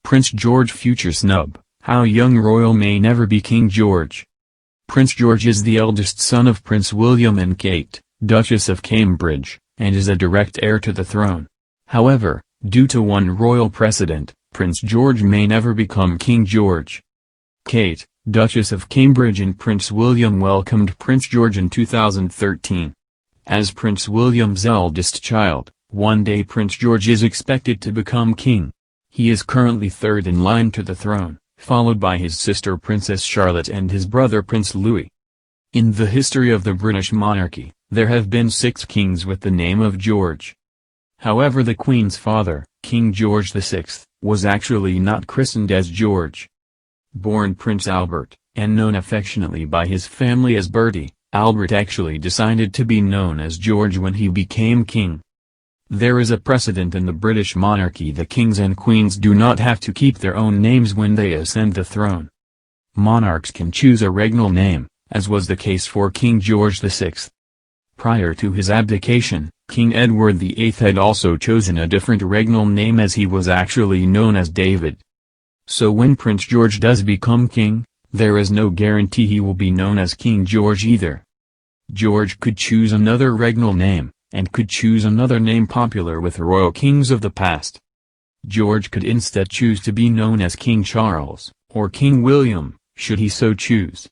Prince George future snub, how young royal may never be King George. Prince George is the eldest son of Prince William and Kate, Duchess of Cambridge, and is a direct heir to the throne. However, due to one royal precedent, Prince George may never become King George. Kate, Duchess of Cambridge and Prince William welcomed Prince George in 2013. As Prince William's eldest child, one day Prince George is expected to become king. He is currently third in line to the throne, followed by his sister Princess Charlotte and his brother Prince Louis. In the history of the British monarchy, there have been 6 kings with the name of George. However, the Queen's father, King George VI, was actually not christened as George. Born Prince Albert, and known affectionately by his family as Bertie, Albert actually decided to be known as George when he became king. There is a precedent in the British monarchy that kings and queens do not have to keep their own names when they ascend the throne. Monarchs can choose a regnal name, as was the case for King George VI. Prior to his abdication, King Edward VIII had also chosen a different regnal name as he was actually known as David. So when Prince George does become king, there is no guarantee he will be known as King George either. George could choose another regnal name, and could choose another name popular with royal kings of the past. George could instead choose to be known as King Charles, or King William, should he so choose.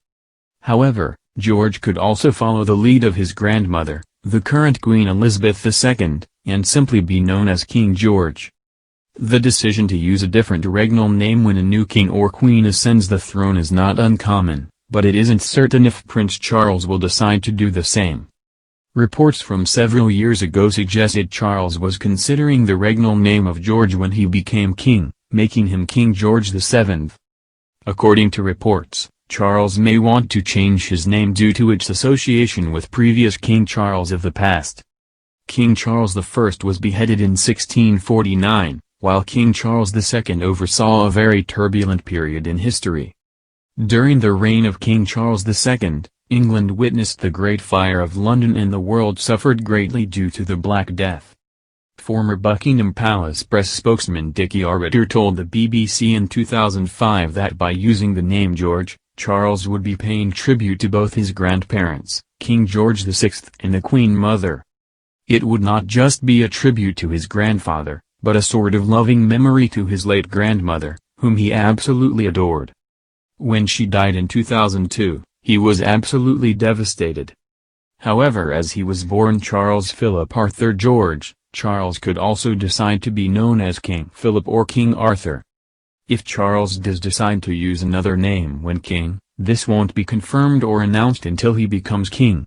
However, George could also follow the lead of his grandmother, the current Queen Elizabeth II, and simply be known as King George. The decision to use a different regnal name when a new king or queen ascends the throne is not uncommon, but it isn't certain if Prince Charles will decide to do the same. Reports from several years ago suggested Charles was considering the regnal name of George when he became king, making him King George VII. According to reports, Charles may want to change his name due to its association with previous King Charles of the past. King Charles I was beheaded in 1649, while King Charles II oversaw a very turbulent period in history. During the reign of King Charles II, England witnessed the Great Fire of London and the world suffered greatly due to the Black Death. Former Buckingham Palace press spokesman Dickie Arbiter told the BBC in 2005 that by using the name George, Charles would be paying tribute to both his grandparents, King George VI and the Queen Mother. It would not just be a tribute to his grandfather, but a sort of loving memory to his late grandmother, whom he absolutely adored. When she died in 2002, he was absolutely devastated. However, as he was born Charles Philip Arthur George, Charles could also decide to be known as King Philip or King Arthur. If Charles does decide to use another name when king, this won't be confirmed or announced until he becomes king.